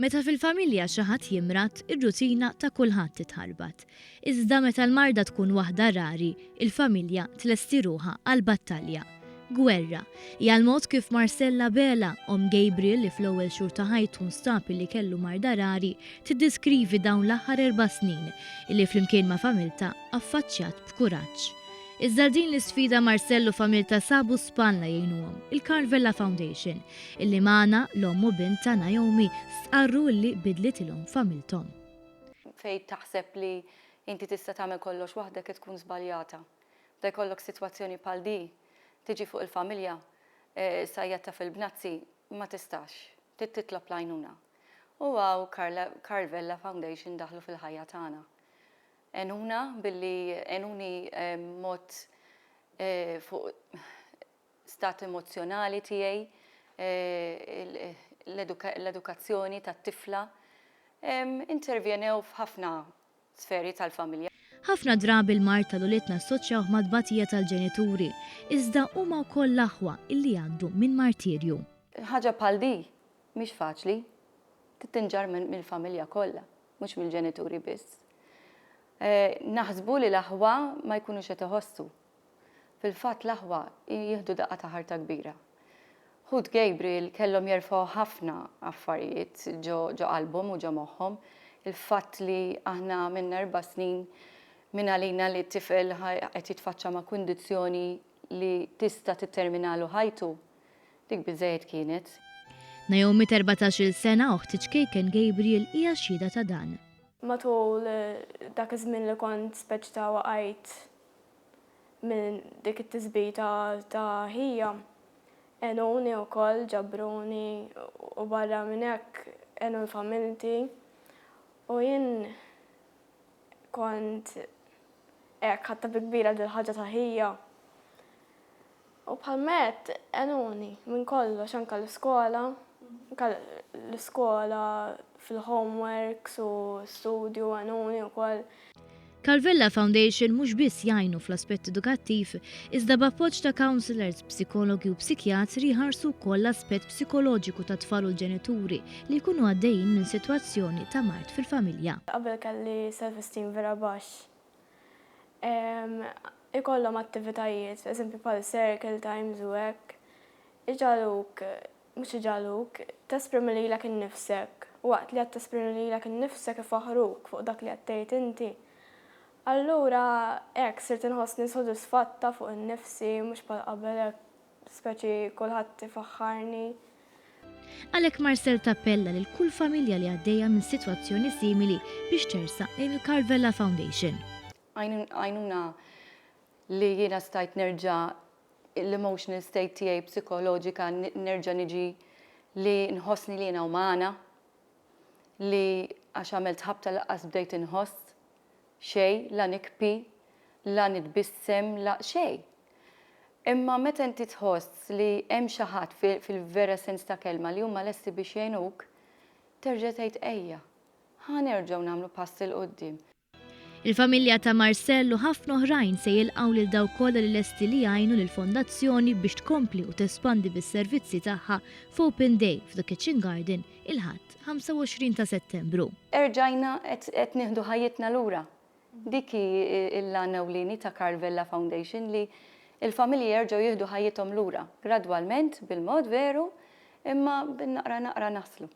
Meta fil-familja xi ħadd jimrat, ir-rutina ta' kulħadd titħarbat. Iżda meta l-marda tkun waħda rari, il-familja tlesti ruħha għall-battalja. Gwerra, hija l-mod kif Marcella Bela, om Gabriel li fl-ewwel xhur ta' ħajtu nstab li kellu marda rari, tiddiskrivi dawn l-aħħar 4 snin illi flimkien ma' familta affaċċjat b'kuraġġ. Iżda din l-isfida Marcello familta sabu spalla jgħinuhom il-Carvella Foundation, illi magħna l-omm u bint ta' Naomi stqarru li bidlitilhom familthom. Fejn taħseb li inti tista' tagħmel kollox waħdek tkun żbaljata. Da jkollok sitwazzjoni bħal di tiġi fuq il-familja sajjata fil-bnazzi ma tistax, titlob l-għajnuna. U għaw Carvella Foundation daħlu fil-ħajja tagħna. Enuni mod fuq stat emozjonali tiegħi, l-edukazzjoni tat-tifla, intervjenew f'ħafna sferi tal-familja. Ħafna drabi l-marta l-ulitna assoċjaw ma' tbatija tal-ġenituri, iżda huma wkoll l-aħwa illi għaddu minn martirju. Ħaġa bħal di mhix faċli, tittinġar mill-familja kollha, mhux mill-ġenituri biss. Naħsbu li l-aħwa ma jkunux qed iħossu. Fil-fatt l-aħwa jieħdu daqqa ta' ħarta kbira. Ħud Gabriel kellhom jerfgħu ħafna affarijiet ġo qalbhom u ġo moħħhom. Il-fatt li aħna minn 4 snin minn għalina li t-tifel qed jitfaċċa ma' kundizzjoni li tista' titterminalu ħajtu, dik biżejjed kienet. Naomi 14-il sena oħt iċkejken Gabriel hija xhieda ta' dan. Matul dak iż-żmien li kont speċta waqajt minn dik it-tisbita ta' ħija, enuni wkoll ġabruni u barra minn hekk enu l-familti u jien kont hekk ħatta bi kbira dil ħaġa ta' ħija. U bħalmet enuni minn kollox anke l-iskola, fil-homeworks u studju għanuni u koll. Carvella Foundation mhux biss jgħinu fl-aspett edukattiv, iżda b'appoġġ ta' counselors, psikologi u psikjatri jħarsu wkoll l-aspett psikoloġiku ta' tfal u l-ġenituri li jkunu għaddejjin minn sitwazzjoni ta' mart fil-familja. Qabel kelli self-esteem vera baxx. Ikollhom attivitajiet, eżempju bħal circle times u hekk, mhux iġaluk, tesprimi lilek innifsek. Waqt li qed tesprimi lilek innifsek ifaħruk fuq dak li qed tgħid inti. Allura hekk sirt inħossni sodisfatta fuq innifsi mhux bħal qabel hekk speċi kulħadd ifaħħarni. Għalhekk Marcel tappella lil kull familja li għaddejja minn sitwazzjoni simili biex tersaq lejn il-Carvella Foundation. Għajnuna li jiena stajt nerġa' l-emotional state tiegħi psikoloġika nerġa' niġi li nħossni li jiena umana, li għax għamilt ħabta laqqas bdejt inħoss xejn, la nikpi, la nitbissem, la xejn. Imma meta inti tħoss li hemm xi ħadd fil-vera sens ta' kelma li huma lesti biex jgħinuk, terġa' tgħid ejja, ħanerġgħu nagħmlu pass il qudiem. Il-familja ta' Marcello ħafna oħrajn se jilqgħu lil dawk kollha li lesti li jgħinu lill-fondazzjoni biex tkompli u tespandi bis-servizzi tagħha f'Open Day f'The Kitchen Garden il-Ħadd 25 ta' Settembru. Erġajna qed nieħdu ħajjitna lura. Dik il-għan ewlieni ta' Carvella Foundation li il-familji jerġgħu jieħdu ħajjithom lura gradwalment bil-mod veru imma naqra naslu.